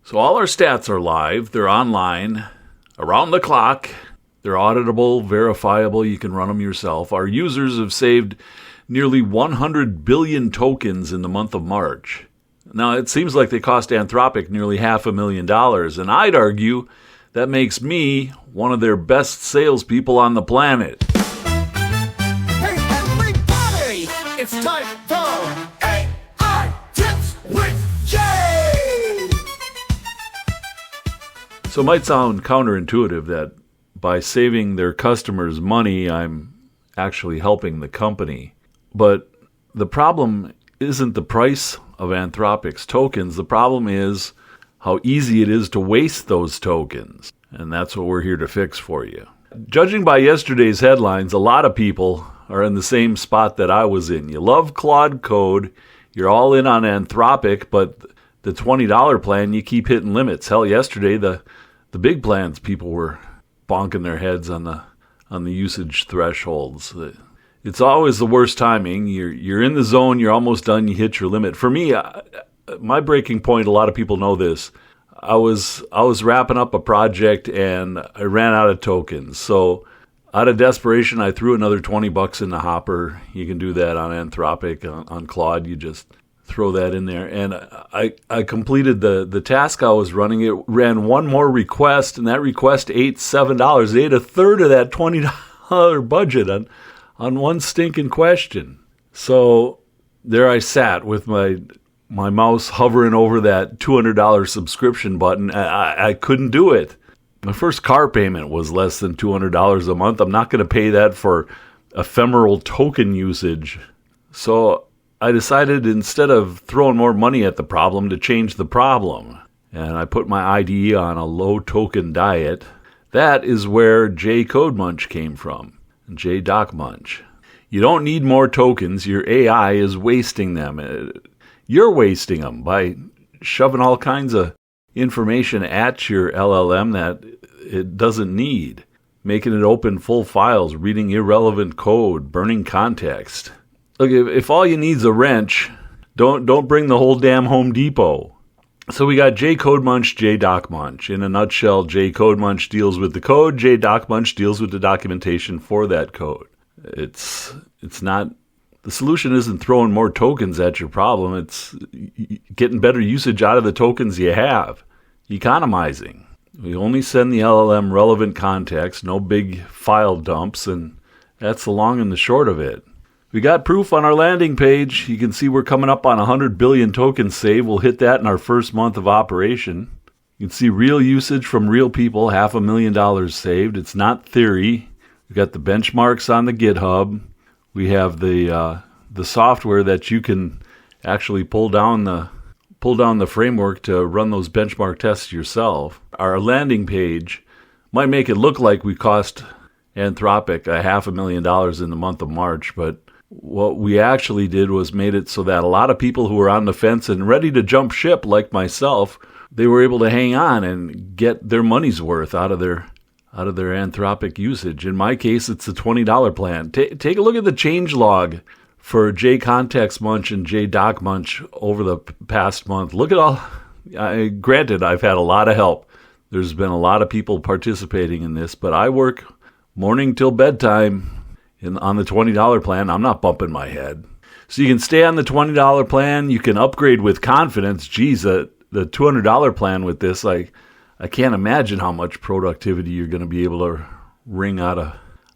So all our stats are live. They're online, around the clock. They're auditable, verifiable. You can run them yourself. Our users have saved nearly 100 billion tokens in the month of March. Now, it seems like they cost Anthropic nearly $500,000, and I'd argue that makes me one of their best salespeople on the planet. Hey, everybody! It's time for AI Tips with Jay! So it might sound counterintuitive that by saving their customers money, I'm actually helping the company. But the problem isn't the price of Anthropic's tokens. The problem is how easy it is to waste those tokens. And that's what we're here to fix for you. Judging by yesterday's headlines, a lot of people are in the same spot that I was in. You love Claude Code, you're all in on Anthropic, but the $20 plan, you keep hitting limits. Hell, yesterday, the big plans, people were bonking their heads on the usage thresholds. It's always the worst timing. You're in the zone, you're almost done, you hit your limit. For me, my breaking point, a lot of people know this, I was wrapping up a project and I ran out of tokens. So out of desperation, I threw another $20 in the hopper. You can do that on Anthropic, on Claude. You just throw that in there. And I completed the task I was running. It ran one more request, and that request ate $7. They ate a third of that $20 budget on one stinking question. So there I sat with my mouse hovering over that $200 subscription button. I couldn't do it. My first car payment was less than $200 a month. I'm not going to pay that for ephemeral token usage. So I decided, instead of throwing more money at the problem, to change the problem. And I put my IDE on a low token diet. That is where jCodeMunch came from, jDocMunch. You don't need more tokens. Your AI is wasting them. You're wasting them by shoving all kinds of information at your LLM that it doesn't need, making it open full files, reading irrelevant code, burning context. Look, if all you need is a wrench, don't bring the whole damn Home Depot. So we got jCodeMunch, jDocMunch. In a nutshell, jCodeMunch deals with the code, jDocMunch deals with the documentation for that code. It's not, the solution isn't throwing more tokens at your problem. It's getting better usage out of the tokens you have, economizing. We only send the LLM relevant context, no big file dumps, and that's the long and the short of it. We got proof on our landing page. You can see we're coming up on 100 billion tokens saved. We'll hit that in our first month of operation. You can see real usage from real people, $500,000 saved. It's not theory. We got the benchmarks on the GitHub. We have the software that you can actually pull down the framework to run those benchmark tests yourself. Our landing page might make it look like we cost Anthropic $500,000 in the month of March, but what we actually did was made it so that a lot of people who were on the fence and ready to jump ship, like myself, they were able to hang on and get their money's worth out of their Anthropic usage. In my case, it's a $20 plan. Take a look at the change log for jCodeMunch and jDocMunch over the past month. Look at all. Granted, I've had a lot of help. There's been a lot of people participating in this, but I work morning till bedtime on the $20 plan. I'm not bumping my head. So you can stay on the $20 plan. You can upgrade with confidence. Geez, the $200 plan with this, I can't imagine how much productivity you're going to be able to wring out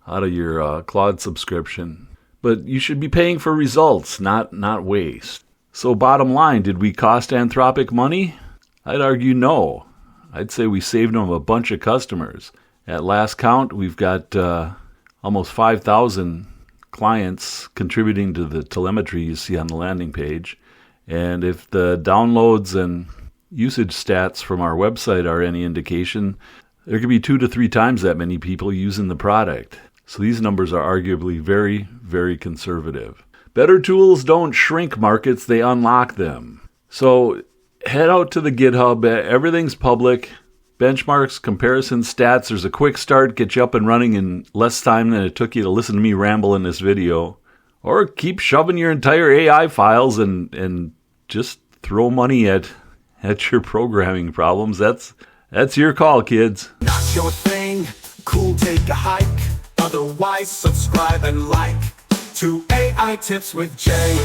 of your Claude subscription. But you should be paying for results, not waste. So bottom line, did we cost Anthropic money? I'd argue no. I'd say we saved them a bunch of customers. At last count, we've got almost 5,000 clients contributing to the telemetry you see on the landing page. And if the downloads and usage stats from our website are any indication, there could be 2 to 3 times that many people using the product. So these numbers are arguably very, very conservative. Better tools don't shrink markets, they unlock them. So head out to the GitHub. Everything's public. Benchmarks, comparisons, stats. There's a quick start, get you up and running in less time than it took you to listen to me ramble in this video. Or keep shoving your entire AI files and just throw money at at your programming problems, that's your call, kids. Not your thing, cool, take a hike. Otherwise, subscribe and like to AI Tips with Jay.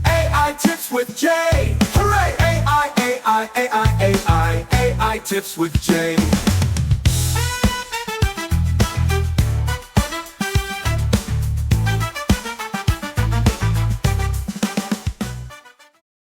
AI Tips with Jay. Hooray! AI Tips with Jay.